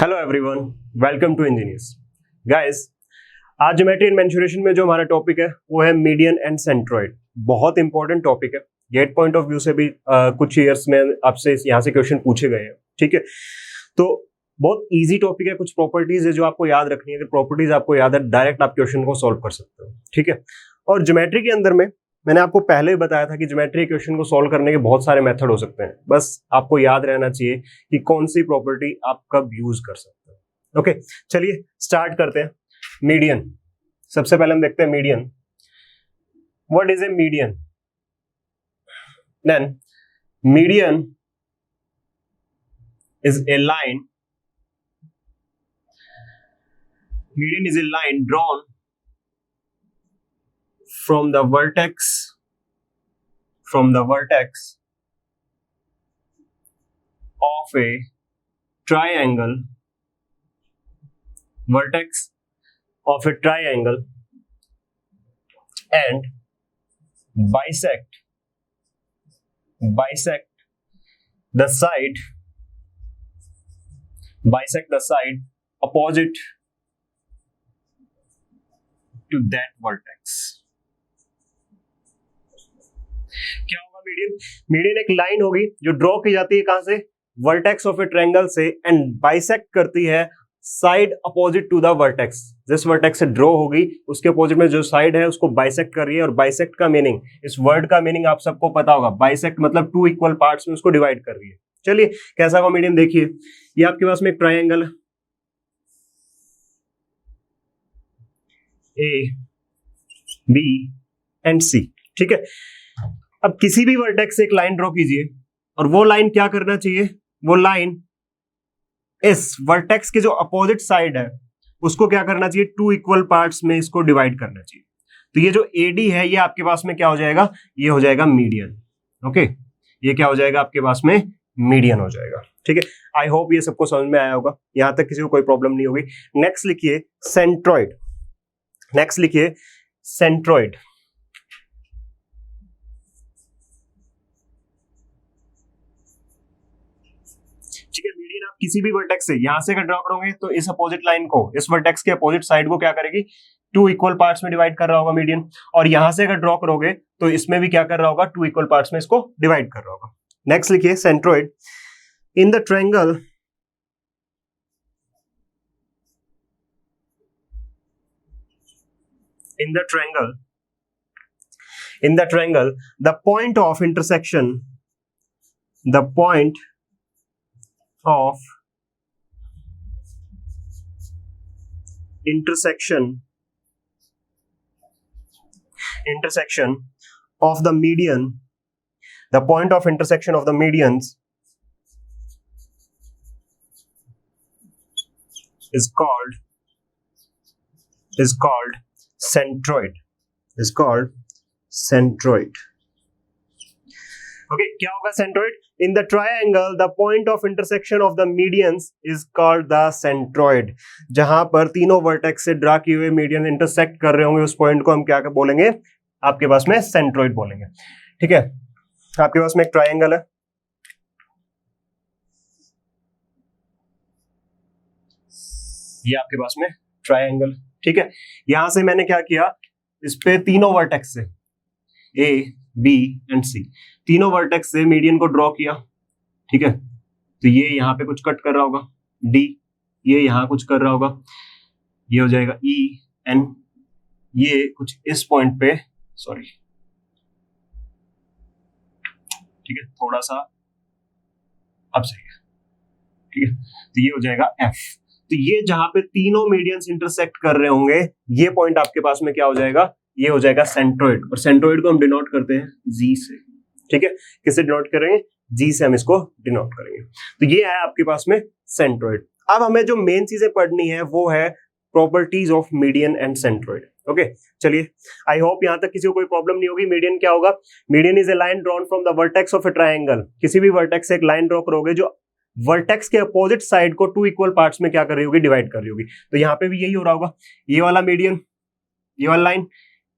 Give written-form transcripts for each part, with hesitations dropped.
Hello everyone, welcome to engineers. Guys, आज geometry and mensuration में जो हमारा टॉपिक है वो है मीडियन एंड सेंट्रोइड। बहुत इंपॉर्टेंट टॉपिक है। गेट पॉइंट ऑफ व्यू से भी कुछ ईयर्स में आपसे यहाँ से क्वेश्चन पूछे गए हैं। ठीक है, तो बहुत इजी टॉपिक है। कुछ प्रॉपर्टीज है जो आपको याद रखनी है। अगर प्रॉपर्टीज आपको याद है, डायरेक्ट आप क्वेश्चन को सॉल्व कर सकते हो। ठीक है, और ज्योमेट्री के अंदर में मैंने आपको पहले ही बताया था कि ज्योमेट्री क्वेश्चन को सॉल्व करने के बहुत सारे मेथड हो सकते हैं। बस आपको याद रहना चाहिए कि कौन सी प्रॉपर्टी आप कब यूज कर सकते हो। ओके, चलिए स्टार्ट करते हैं। मीडियन, सबसे पहले हम देखते हैं median. What is a median? Then median is a line, median is a line drawn from the vertex of a triangle, and bisect the side opposite to that vertex. क्या होगा median? Median एक line होगी जो draw की जाती है कहां से? वर्टेक्स ऑफ ए ट्रायंगल से, एंड बाइसेक्ट करती है side opposite to the vertex. जिस वर्टेक्स से ड्रॉ होगी उसके अपोजिट में जो साइड है उसको बाइसेक्ट कर रही है। और बाइसेक्ट का मीनिंग, इस वर्ड का मीनिंग आप सबको पता होगा। बाइसेक्ट मतलब टू इक्वल पार्ट्स में उसको डिवाइड कर रही है। चलिए कैसा होगा मीडियन देखिए। ये आपके पास में एक ट्रायंगल है, ए बी एंड सी। ठीक है, अब किसी भी वर्टेक्स से एक लाइन ड्रॉ कीजिए और वो लाइन क्या करना चाहिए? वो लाइन इस वर्टेक्स के जो अपोजिट साइड है उसको क्या करना चाहिए? टू इक्वल पार्ट्स में इसको डिवाइड करना चाहिए। तो ये जो एडी है ये आपके पास में क्या हो जाएगा? ये हो जाएगा मीडियन। ओके, ये क्या हो जाएगा आपके पास में? मीडियन हो जाएगा। ठीक है, आई होप ये सबको समझ में आया होगा। यहां तक किसी को कोई प्रॉब्लम नहीं होगी। नेक्स्ट लिखिए सेंट्रॉइड। सेंट्रॉइड ठीक है, मीडियन आप किसी भी वर्टेक्स से यहां से अगर ड्रॉ करोगे तो इस अपोजिट लाइन को, इस वर्टेक्स के अपोजिट साइड को क्या करेगी? टू इक्वल पार्ट्स में डिवाइड कर रहा होगा मीडियन। और यहां से अगर ड्रॉ करोगे तो इसमें भी क्या कर रहा होगा? टू इक्वल पार्ट्स में इसको डिवाइड कर रहा होगा। नेक्स्ट लिखिए centroid. In the triangle the point of intersection of the median, the point of intersection of the medians is called centroid. Okay, क्या होगा centroid? In the triangle the point of intersection of the medians is called the centroid. जहां पर तीनों vertex से draw किए हुए median intersect कर रहे होंगे उस पॉइंट को हम क्या बोलेंगे? आपके पास में सेंट्रोइड बोलेंगे। ठीक है, आपके पास में एक ट्रायंगल है, ये आपके पास में ट्रायंगल। ठीक है, यहां से मैंने क्या किया? इस पे तीनों वर्टेक्स से ए बी एंड सी, तीनों वर्टेक्स से मीडियन को ड्रॉ किया। ठीक है, तो ये यहां पे कुछ कट कर रहा होगा, डी, ये यहां कुछ कर रहा होगा, ये हो जाएगा ई एन, ये कुछ इस पॉइंट पे, सॉरी, ठीक है, थोड़ा सा अब सही है। ठीक है, तो ये हो जाएगा एफ। तो ये जहां पे तीनों मीडियंस इंटरसेक्ट कर रहे होंगे ये पॉइंट आपके पास में क्या हो जाएगा? ये हो जाएगा सेंट्रोइड। और सेंट्रोइड को हम डिनोट करते हैं जी से। ठीक है, किससे डिनोट करेंगे? जी से हम इसको डिनोट करेंगे। तो ये है आपके पास में सेंट्रोइड। अब हमें जो मेन चीजें पढ़नी है वो है properties of median and centroid. Okay, चलिए, आई होप यहां तक किसी को कोई प्रॉब्लम नहीं होगी। मीडियन क्या होगा? Median is a line drawn from the vertex of a triangle. किसी भी वर्टेक्स से एक लाइन ड्रॉ करोगे जो वर्टेक्स के अपोजिट साइड को टू इक्वल पार्ट्स में क्या कर रही होगी? डिवाइड कर रही होगी। तो यहाँ पे भी यही हो रहा होगा। ये वाला मीडियन, ये वाला लाइन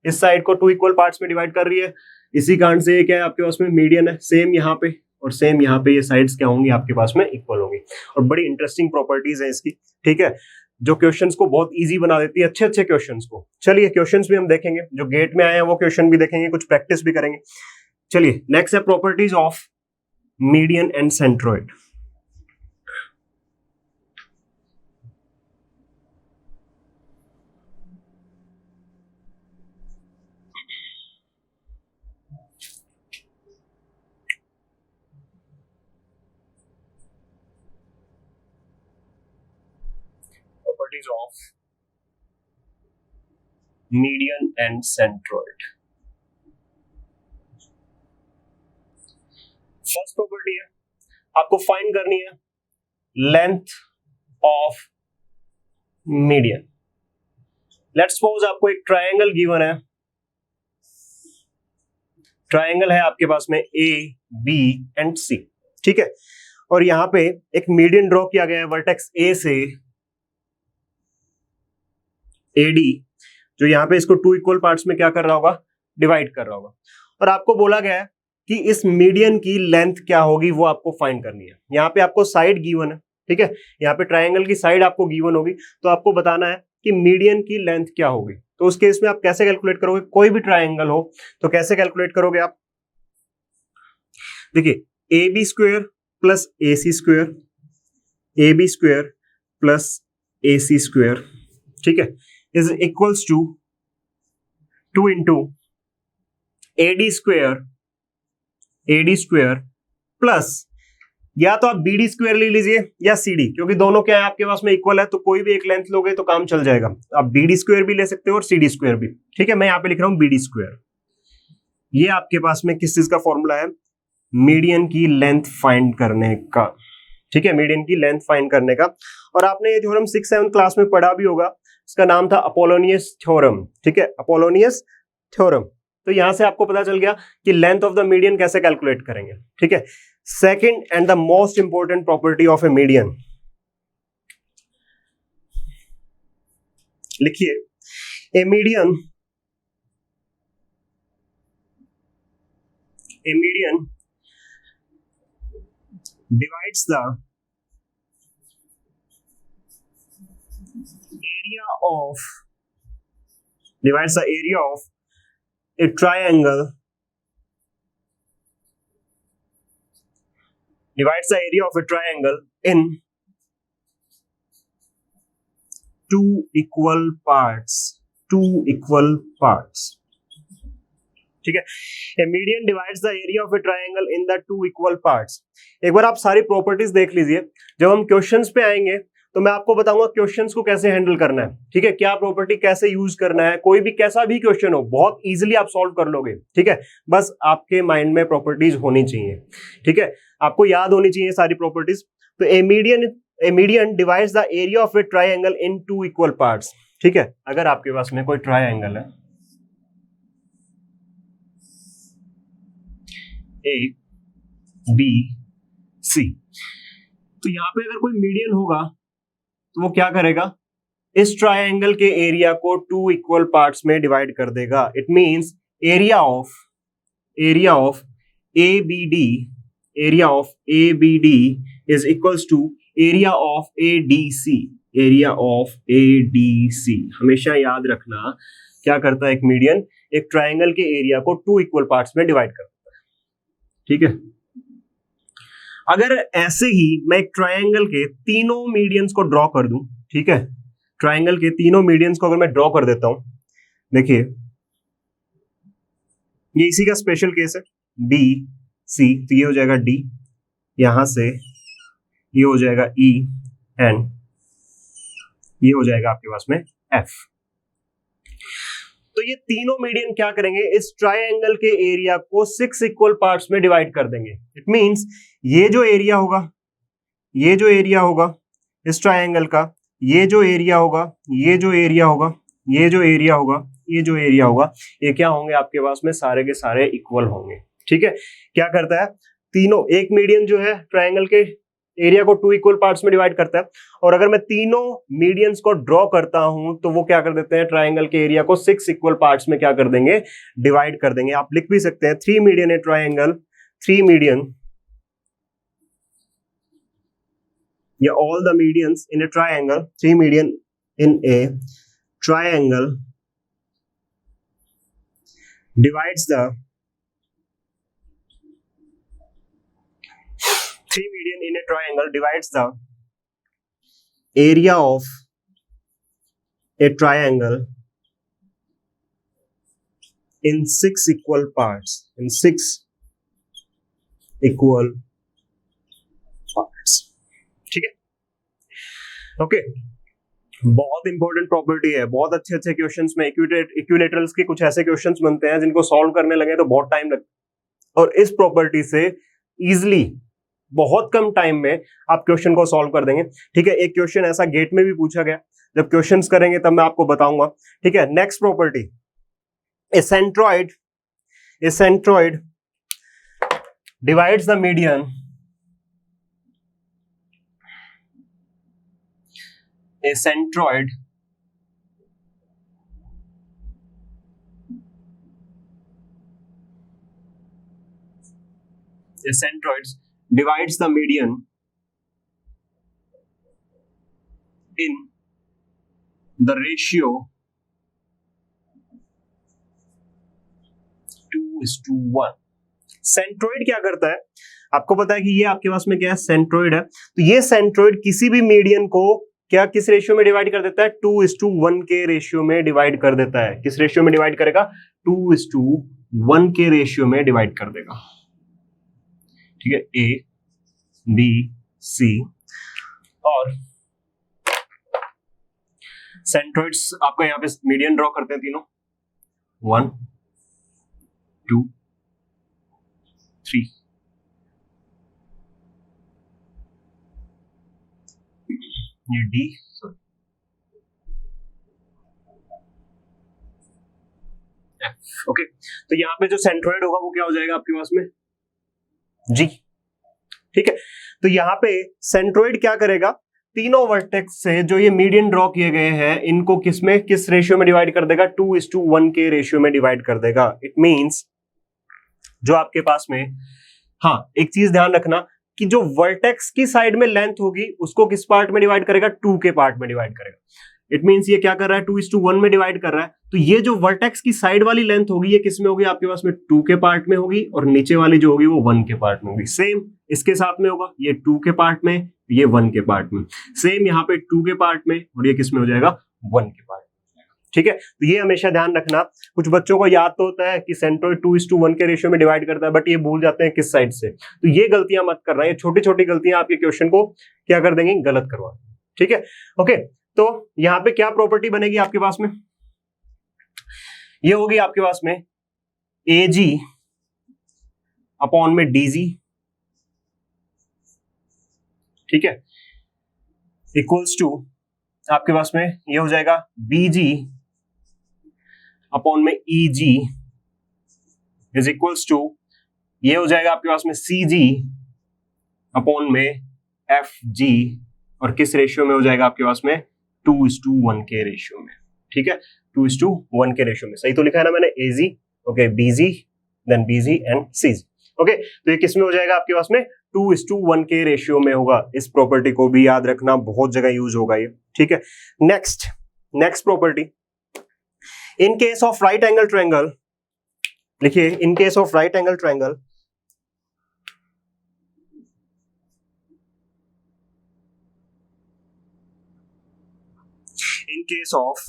इस साइड को टू इक्वल पार्ट्स में डिवाइड कर रही है। इसी कारण से ये क्या है? आपके पास में मीडियन है। सेम यहाँ पे और सेम यहाँ पे ये साइड्स क्या होंगी आपके पास में इक्वल होंगी। और बड़ी इंटरेस्टिंग प्रॉपर्टीज है इसकी, ठीक है, जो क्वेश्चंस को बहुत इजी बना देती है, अच्छे अच्छे क्वेश्चंस को। चलिए क्वेश्चंस भी हम देखेंगे, जो गेट में आए हैं वो क्वेश्चन भी देखेंगे, कुछ प्रैक्टिस भी करेंगे। चलिए नेक्स्ट है properties of median and centroid. Properties of median and centroid. First property है, आपको फाइंड करनी है length of median. Let's suppose आपको एक ट्रायंगल गिवन है, ट्रायंगल है आपके पास में ए बी एंड सी, ठीक है, और यहां पे एक मीडियन ड्रॉ किया गया है वर्टेक्स ए से एडी, जो यहां पे इसको टू इक्वल पार्ट्स में क्या कर रहा होगा, डिवाइड कर रहा होगा। और आपको बोला गया है कि इस मीडियन की लेंथ क्या होगी वो आपको फाइंड करनी है। यहाँ पे आपको साइड गिवन है, ठीक है, यहाँ पे ट्रायंगल की साइड आपको गिवन होगी, तो आपको बताना है कि मीडियन की लेंथ क्या होगी। तो उस केस में आप कैसे कैलकुलेट करोगे, कोई भी ट्रायंगल हो तो कैसे कैलकुलेट करोगे आप, देखिए A B square plus A C square, A B square plus A C square, ठीक है, is equals to 2 into AD square plus, या तो आप बीडी स्क्वेयर ले लीजिए या सीडी, क्योंकि दोनों क्या है आपके पास में इक्वल है, तो कोई भी एक लेंथ लोगे तो काम चल जाएगा। आप बीडी स्क्वेयर भी ले सकते हो और सीडी स्क्वेयर भी, ठीक है, मैं यहां पे लिख रहा हूं बीडी स्क्वेयर। ये आपके पास में किस चीज का फॉर्मूला है, मीडियन की लेंथ फाइंड करने का, ठीक है, मीडियन की लेंथ फाइंड करने का। और आपने ये थ्योरम 6-7 क्लास में पढ़ा भी होगा, इसका नाम था अपोलोनियस थ्योरम, ठीक है, अपोलोनियस थ्योरम। तो यहां से आपको पता चल गया कि लेंथ ऑफ द मीडियन कैसे कैलकुलेट करेंगे, ठीक है। Second and the most important property of A median, लिखिए, ए median divides the area of a triangle in two equal parts, ठीक है। A median divides the area of a triangle in the two equal parts। एक बार आप सारी properties देख लीजिए, जब हम क्वेश्चंस पे आएंगे तो मैं आपको बताऊंगा क्वेश्चंस को कैसे हैंडल करना है, ठीक है, क्या प्रॉपर्टी कैसे यूज करना है। कोई भी कैसा भी क्वेश्चन हो बहुत इजीली आप सॉल्व कर लोगे, ठीक है, बस आपके माइंड में प्रॉपर्टीज होनी चाहिए, ठीक है, आपको याद होनी चाहिए सारी प्रॉपर्टीज। तो a median divides the area of a triangle in two equal parts, ठीक है। अगर आपके पास में कोई ट्रायंगल है ए बी सी, तो यहां पे अगर कोई मीडियन होगा तो वो क्या करेगा, इस ट्रायंगल के एरिया को टू इक्वल पार्ट्स में डिवाइड कर देगा। It means area of A B D is equals to area of A D C. हमेशा याद रखना, क्या करता है एक मीडियन, एक ट्रायंगल के एरिया को टू इक्वल पार्ट्स में डिवाइड करता है, ठीक है। अगर ऐसे ही मैं एक ट्रायंगल के तीनों मीडियंस को ड्रॉ कर दूं, ठीक है, ट्रायंगल के तीनों मीडियंस को अगर मैं ड्रॉ कर देता हूं, देखिए ये इसी का स्पेशल केस है, बी सी, तो ये हो जाएगा डी, यहां से ये हो जाएगा ई एंड ये हो जाएगा आपके पास में एफ। तो ये तीनों मीडियन क्या करेंगे, इस ट्रायंगल के एरिया को 6 इक्वल पार्ट्स में डिवाइड कर देंगे। इट मींस ये जो एरिया होगा इस ट्रायंगल का, ये जो एरिया होगा, ये जो एरिया होगा, ये क्या होंगे आपके पास में, सारे के सारे इक्वल होंगे, ठीक है। क्या करता है, तीनों, एक मीडियन जो है ट्रायंगल के एरिया को टू इक्वल पार्ट्स में डिवाइड करता है, और अगर मैं तीनों मीडियंस को ड्रॉ करता हूं तो वो क्या कर देते हैं, ट्रायंगल के एरिया को 6 इक्वल पार्ट्स में क्या कर देंगे, डिवाइड कर देंगे। आप लिख भी सकते हैं 3 मीडियन है ट्रायंगल, 3 मीडियन या all the medians in a triangle, 3 median in a triangle divides the 3 median in a triangle divides the area of a triangle in 6 equal parts, in 6 equal parts. ठीक है, okay बहुत important property है, बहुत अच्छे अच्छे questions में इक्विलेटरल्स के कुछ ऐसे क्वेश्चंस बनते हैं जिनको सॉल्व करने लगे तो बहुत टाइम लगता है, और इस प्रॉपर्टी से इजिली बहुत कम टाइम में आप क्वेश्चन को सॉल्व कर देंगे। ठीक है, एक क्वेश्चन ऐसा गेट में भी पूछा गया, जब क्वेश्चंस करेंगे तब मैं आपको बताऊंगा। ठीक है, next property, A centroid divides the median a centroid divides the median in the ratio 2:1। Centroid क्या करता है, आपको पता है कि ये आपके पास में क्या है, सेंट्रोइड है। तो ये सेंट्रोइड किसी भी मीडियन को क्या किस रेशियो में डिवाइड कर देता है, 2:1 के रेशियो में डिवाइड कर देता है। किस रेशियो में डिवाइड करेगा, 2:1 के रेशियो में डिवाइड कर देगा। ठीक है, ए बी सी, और सेंट्रोइड्स आपका यहां पे मीडियन ड्रॉ करते हैं तीनों, 1 2 3, ये डी, एफ। ओके, तो यहां पे जो सेंट्रोइड होगा वो क्या हो जाएगा आपके पास में, जी। ठीक है, तो यहां पे सेंट्रोइड क्या करेगा, तीनों वर्टेक्स से जो ये मीडियन ड्रॉ किए गए हैं इनको किस रेशियो में डिवाइड कर देगा, 2:1 के रेशियो में डिवाइड कर देगा। इट मींस जो आपके पास में, हाँ एक चीज ध्यान रखना कि जो वर्टेक्स की साइड में लेंथ होगी उसको किस पार्ट में डिवाइड करेगा, 2 के पार्ट में डिवाइड करेगा। इट मींस ये क्या कर रहा है, 2:1 में डिवाइड कर रहा है। तो ये जो वर्टेक्स की साइड वाली लेंथ होगी ये किस में होगी आपके पास में, 2 के पार्ट में होगी, और नीचे वाली जो होगी वो 1 के पार्ट में होगी। सेम इसके साथ में होगा, ये 2 के पार्ट में, ये 1 के पार्ट में। सेम यहाँ पे 2 के पार्ट में, और ये किस में हो जाएगा, 1 के पार्ट में। ठीक है, तो ये हमेशा ध्यान रखना। कुछ बच्चों को याद तो होता है कि सेंट्रोइड 2:1 के रेशियो में डिवाइड करता है, बट ये भूल जाते हैं किस साइड से। तो ये गलतियां मत करना, ये छोटी छोटी गलतियां आपके क्वेश्चन को क्या कर देंगी, गलत करवा। ठीक है, ओके, तो यहां पे क्या प्रॉपर्टी बनेगी आपके पास में, ये होगी आपके पास में AG अपॉन में DG। ठीक है, इक्वल्स टू आपके पास में ये हो जाएगा BG अपॉन में EG इज इक्वल्स टू, ये हो जाएगा आपके पास में CG अपॉन में FG, और किस रेशियो में हो जाएगा आपके पास में, 2:1 के रेशियो में। ठीक है, 2:1 के रेशियो में। सही तो लिखा है ना मैंने, AG, okay, BG, then BG and CG। Okay, तो ये किस में हो जाएगा आपके पास में, 2:1 के रेशियो में होगा। इस प्रॉपर्टी को भी याद रखना, बहुत जगह यूज होगा ये। ठीक है, next property, in case of right angle triangle, लिखिए, in case of right angle triangle in case of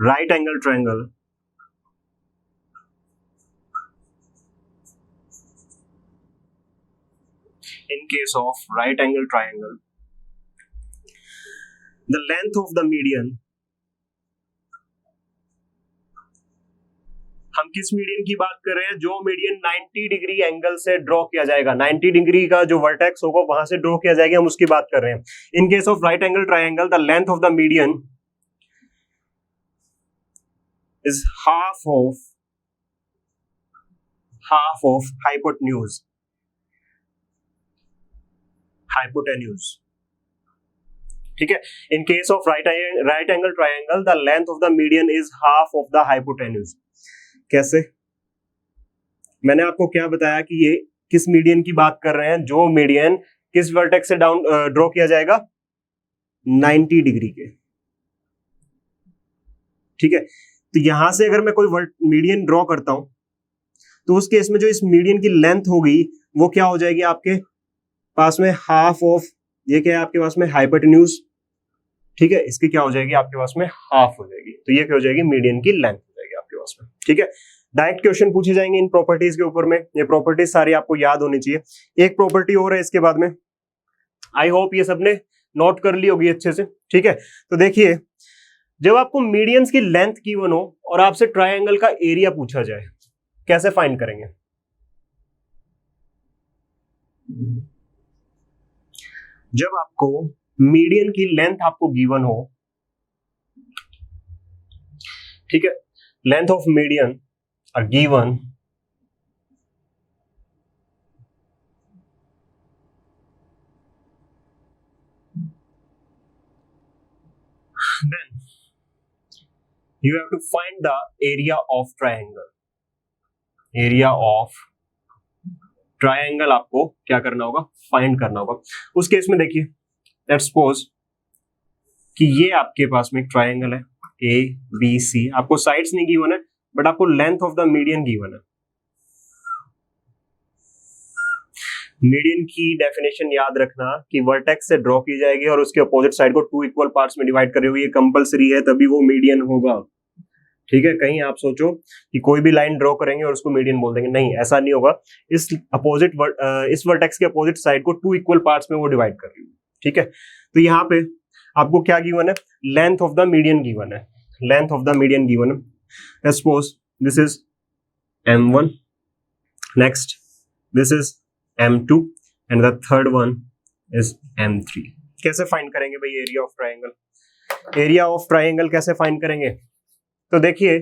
right angle triangle, the length of the median, हम किस मीडियन की बात कर रहे हैं, जो मीडियन 90 डिग्री एंगल से ड्रॉ किया जाएगा, 90 डिग्री का जो वर्टेक्स होगा वहां से ड्रॉ किया जाएगा, हम उसकी बात कर रहे हैं। इन case of right angle triangle the length of the median is half of hypotenuse। ठीक है, इन case of right angle triangle the length of the median is half of the hypotenuse. कैसे, मैंने आपको क्या बताया कि ये किस मीडियन की बात कर रहे हैं, जो मीडियन किस वर्टेक्स से डाउन ड्रॉ किया जाएगा, 90 डिग्री के, ठीक है। तो यहां से अगर मैं कोई मीडियन ड्रॉ करता हूं तो उस केस में जो इस मीडियन की लेंथ होगी वो क्या हो जाएगी आपके पास में, हाफ ऑफ, ये क्या है आपके पास में, हाइपोटेन्यूज, ठीक है। इसकी क्या हो जाएगी आपके पास में, हाफ हो जाएगी। तो ये क्या हो जाएगी, मीडियन की लेंथ हो जाएगी आपके पास में, ठीक है। डायरेक्ट क्वेश्चन पूछे जाएंगे इन प्रॉपर्टीज के ऊपर में, ये प्रॉपर्टीज सारी आपको याद होनी चाहिए। एक प्रॉपर्टी और है इसके बाद में, आई होप ये सबने नोट कर ली होगी अच्छे से, ठीक है। तो देखिए, जब आपको मीडियंस की लेंथ गिवन हो और आपसे ट्रायंगल का एरिया पूछा जाए, कैसे फाइंड करेंगे? जब आपको मीडियन की लेंथ आपको गिवन हो, ठीक है, length of median are given, then you have to find the area of triangle. Area of triangle आपको क्या करना होगा, फाइंड करना होगा। उस केस में देखिए, लेट्स सपोज कि ये आपके पास में एक ट्रायंगल है ए बी सी, आपको साइड्स नहीं गिवन है बट आपको length of the median given है। मीडियन की डेफिनेशन याद रखना कि वर्टेक्स से ड्रॉ की जाएगी और उसके अपोजिट साइड को 2 इक्वल पार्ट्स में डिवाइड कर रही होगी, ये कंपलसरी है, तभी वो मीडियन होगा, ठीक है। कहीं आप सोचो कि कोई भी लाइन ड्रॉ करेंगे और उसको मीडियन बोल देंगे, नहीं, ऐसा नहीं होगा। इस इस वर्टेक्स के अपोजिट साइड को 2 इक्वल पार्ट्स में वो डिवाइड कर रही है, ठीक है। तो यहाँ पे आपको क्या गिवन है, length of the median given है, length of the median given है। Let's suppose this is m1, next this is m2 and the third one is m3। कैसे फाइंड करेंगे भाई area of triangle? Area of triangle कैसे find करेंगे? तो देखिए,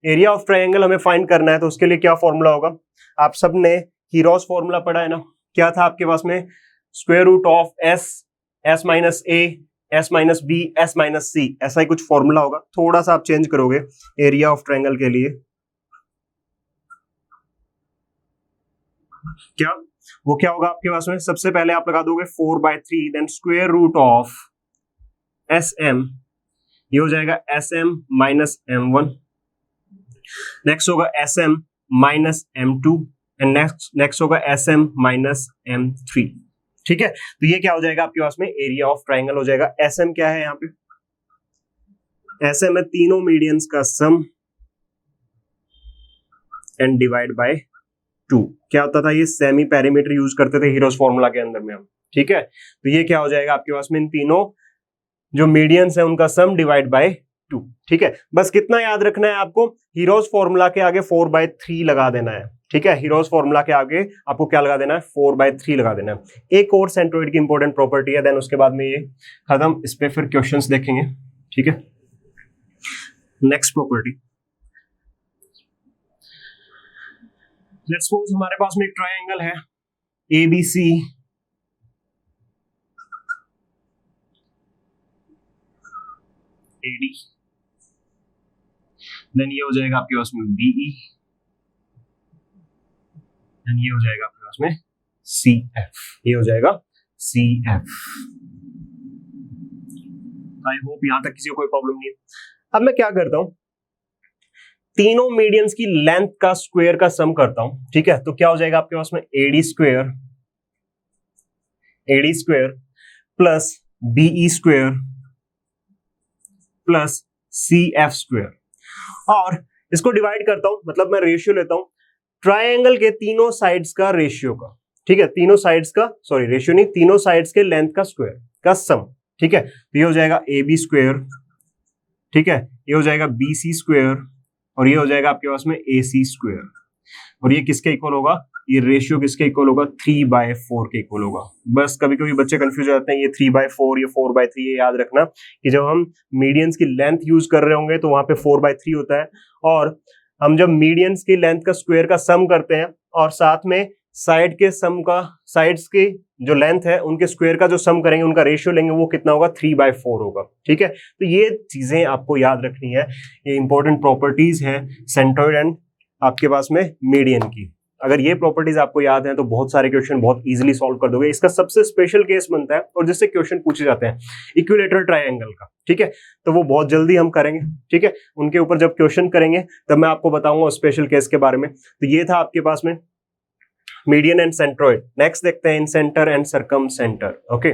area of triangle हमें find करना है, तो उसके लिए क्या फॉर्मूला होगा, आप सबने हीरोस फॉर्मूला पढ़ा है ना, क्या था आपके पास में, square root of S minus A, S minus B, S minus C, ऐसा ही कुछ फॉर्मूला होगा। थोड़ा सा आप चेंज करोगे एरिया ऑफ ट्रायंगल के लिए, क्या वो क्या होगा आपके पास में, सबसे पहले आप लगा दोगे 4/3, then square root of S M, ये हो जाएगा S M minus m1, next होगा S M minus m2 and next होगा एस एम माइनस m3, ठीक है। तो ये क्या हो जाएगा आपके पास में, एरिया ऑफ ट्रायंगल हो जाएगा। एस एम क्या है यहाँ पे, एस एम है तीनों मीडियंस का सम एंड डिवाइड बाय 2। क्या होता था, ये सेमी पेरीमीटर यूज करते थे हीरोस फॉर्मूला के अंदर में हम, ठीक है। तो ये क्या हो जाएगा आपके पास में, इन तीनों जो मीडियंस है उनका सम डिवाइड बाय 2, ठीक है। बस कितना याद रखना है आपको, हीरोस फॉर्मूला के आगे 4/3 लगा देना है, ठीक है। हीरोस फॉर्मूला के आगे आपको क्या लगा देना है, 4/3 लगा देना है। एक और सेंट्रोइड की इंपॉर्टेंट प्रॉपर्टी है, देन उसके बाद में ये खत्म, इस पे फिर क्वेश्चंस देखेंगे, ठीक है। नेक्स्ट प्रॉपर्टी, लेट्स सपोज हमारे पास में एक ट्रायंगल है ABC, AD, देन ये हो जाएगा आपके पास में BE, देन ये हो जाएगा आपके पास में CF, ये हो जाएगा CF। आई होप यहां तक किसी को कोई प्रॉब्लम नहीं है। अब मैं क्या करता हूं, तीनों मीडियंस की लेंथ का स्क्वायर का सम करता हूं, ठीक है। तो क्या हो जाएगा आपके पास में, AD square plus BE square plus CF square, और इसको डिवाइड करता हूं, मतलब मैं रेशियो लेता हूं ट्रायंगल के तीनों साइड्स का रेशियो का, ठीक है। तीनों साइड्स का, सॉरी रेशियो नहीं, तीनों साइड्स के लेंथ का स्क्वायर का सम, ठीक है। तो ये हो जाएगा AB स्क्वायर, ठीक है, ये हो जाएगा BC स्क्वायर और ये हो जाएगा आपके पास में AC स्क्वायर, और ये किसके इक्वल होगा, ये रेशियो किसके इक्वल होगा, 3/4 के इक्वल होगा। बस कभी कभी बच्चे कंफ्यूज हो जाते हैं, ये 3/4 ये 4/3, ये याद रखना कि जब हम मीडियंस की लेंथ यूज कर रहे होंगे तो वहां पे 4/3 होता है, और हम जब मीडियंस की लेंथ का स्क्वायर का सम करते हैं और साथ में साइड के सम का, साइड्स की जो लेंथ है उनके स्क्वायर का जो सम करेंगे, उनका रेशियो लेंगे, वो कितना होगा, 3/4 होगा, ठीक है। तो ये चीजें आपको याद रखनी है, ये इंपॉर्टेंट प्रॉपर्टीज है सेंट्रोइड एंड आपके पास में मीडियन की, अगर ये प्रॉपर्टीज आपको याद है तो बहुत सारे क्वेश्चन बहुत इजीली सॉल्व कर दोगे। इसका सबसे स्पेशल केस बनता है और जिससे क्वेश्चन पूछे जाते हैं इक्विलेटरल ट्रायंगल का, ठीक है, तो वो बहुत जल्दी हम करेंगे, ठीक है, उनके ऊपर जब क्वेश्चन करेंगे तब मैं आपको बताऊंगा स्पेशल केस के बारे में। तो ये था आपके पास में मीडियन एंड सेंट्रोइड। नेक्स्ट देखते हैं इन सेंटर एंड सरकम सेंटर। ओके,